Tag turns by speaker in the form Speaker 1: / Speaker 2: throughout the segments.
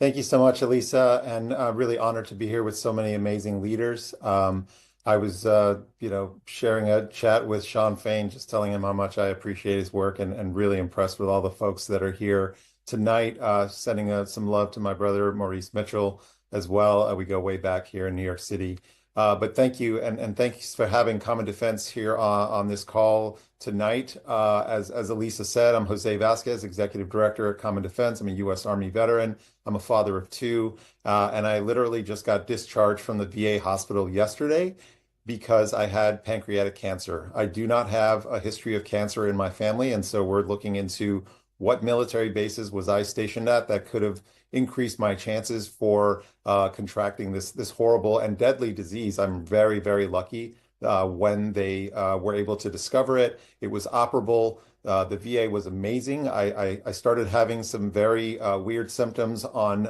Speaker 1: Thank you so much, Elisa, and really honored to be here with so many amazing leaders. I was, sharing a chat with Sean Fain, just telling him how much I appreciate his work and really impressed with all the folks that are here tonight. Sending some love to my brother, Maurice Mitchell, as well. We go way back here in New York City. But thank you, and thanks for having Common Defense here on this call tonight. As Elisa said, I'm Jose Vasquez, Executive Director at Common Defense. I'm a U.S. Army veteran. I'm a father of two, and I literally just got discharged from the VA hospital yesterday because I had pancreatic cancer. I do not have a history of cancer in my family, and so we're looking into what military bases was I stationed at that could have increased my chances for contracting this horrible and deadly disease. I'm very, very lucky when they were able to discover it. It was operable. The VA was amazing. I started having some very weird symptoms on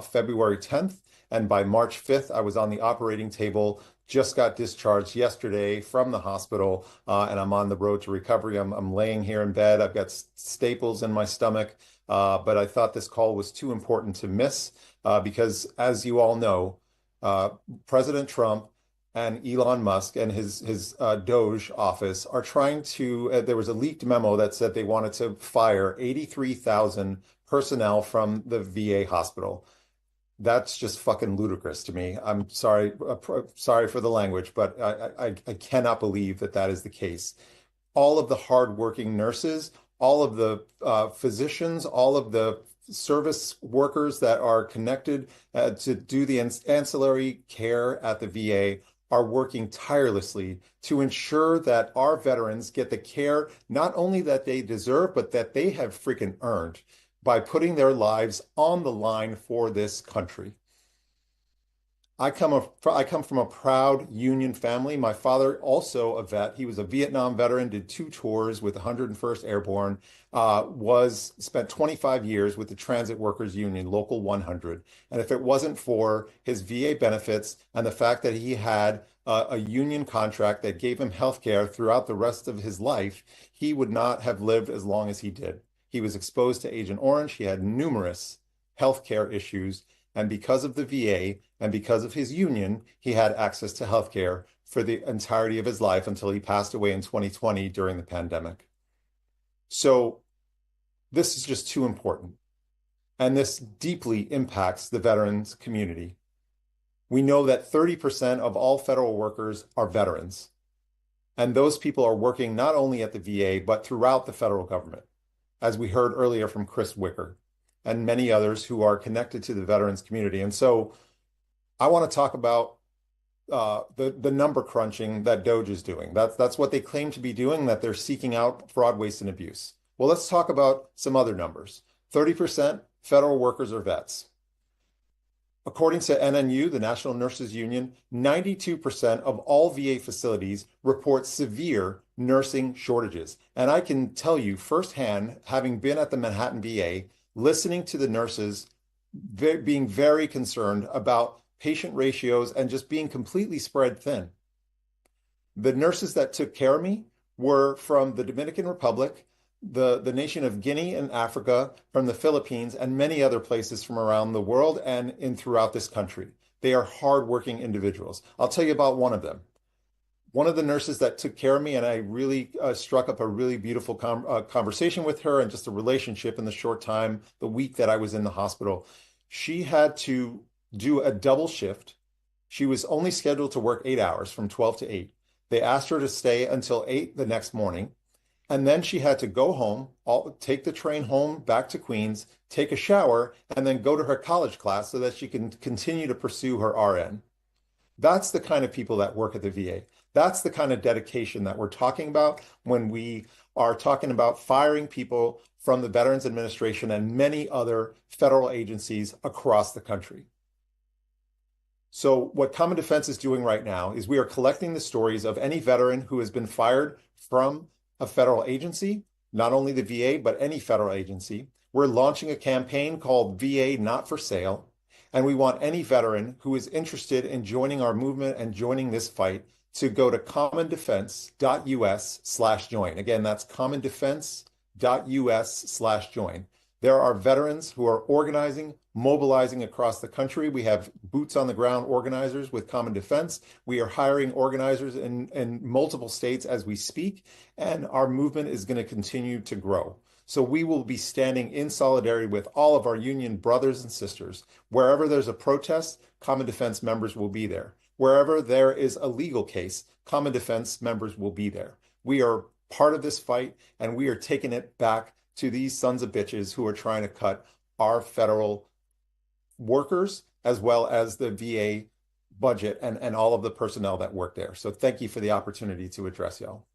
Speaker 1: February 10th, and by March 5th, I was on the operating table. Just got discharged yesterday from the hospital, and I'm on the road to recovery. I'm laying here in bed. I've got staples in my stomach, but I thought this call was too important to miss because, as you all know, President Trump and Elon Musk and his Doge office are trying to. There was a leaked memo that said they wanted to fire 83,000 personnel from the VA hospital. That's just fucking ludicrous to me. I'm sorry, sorry for the language, but I cannot believe that that is the case. All of the hardworking nurses, all of the physicians, all of the service workers that are connected to do the ancillary care at the VA are working tirelessly to ensure that our veterans get the care not only that they deserve, but that they have freaking earned by putting their lives on the line for this country. I come from a proud Union family. My father, also a vet, he was a Vietnam veteran, did two tours with the 101st Airborne, was spent 25 years with the Transit Workers Union, Local 100. And if it wasn't for his VA benefits and the fact that he had a union contract that gave him health care throughout the rest of his life, he would not have lived as long as he did. He was exposed to Agent Orange. He had numerous health care issues. And because of the VA and because of his union, he had access to health care for the entirety of his life until he passed away in 2020 during the pandemic. So this is just too important. And this deeply impacts the veterans community. We know that 30% of all federal workers are veterans. And those people are working not only at the VA, but throughout the federal government, as we heard earlier from Chris Wicker and many others who are connected to the veterans community. And so I want to talk about the number crunching that Doge is doing. That's what they claim to be doing, that they're seeking out fraud, waste, and abuse. Well, let's talk about some other numbers. 30% federal workers are vets. According to NNU, the National Nurses Union, 92% of all VA facilities report severe nursing shortages. And I can tell you firsthand, having been at the Manhattan VA, listening to the nurses being very concerned about patient ratios and just being completely spread thin. The nurses that took care of me were from the Dominican Republic, the nation of Guinea and Africa, from the Philippines, and many other places from around the world and throughout this country. They are hardworking individuals. I'll tell you about one of them. One of the nurses that took care of me, and I really struck up a really beautiful conversation with her and just a relationship in the short time, the week that I was in the hospital. She had to do a double shift. She was only scheduled to work 8 hours from 12 to 8. They asked her to stay until 8 the next morning. And then she had to go home, take the train home back to Queens, take a shower, and then go to her college class so that she can continue to pursue her RN. That's the kind of people that work at the VA. That's the kind of dedication that we're talking about when we are talking about firing people from the Veterans Administration and many other federal agencies across the country. So what Common Defense is doing right now is we are collecting the stories of any veteran who has been fired from a federal agency, not only the VA, but any federal agency. We're launching a campaign called VA Not for Sale. And we want any veteran who is interested in joining our movement and joining this fight to go to commondefense.us/join. Again, that's commondefense.us/join. There are veterans who are organizing mobilizing across the country. We have boots on the ground organizers with Common Defense. We are hiring organizers in multiple states as we speak, and our movement is going to continue to grow. So we will be standing in solidarity with all of our union brothers and sisters. Wherever there's a protest, Common Defense members will be there. Wherever there is a legal case, Common Defense members will be there. We are part of this fight, and we are taking it back to these sons of bitches who are trying to cut our federal workers as well as the VA budget and all of the personnel that work there. So thank you for the opportunity to address y'all.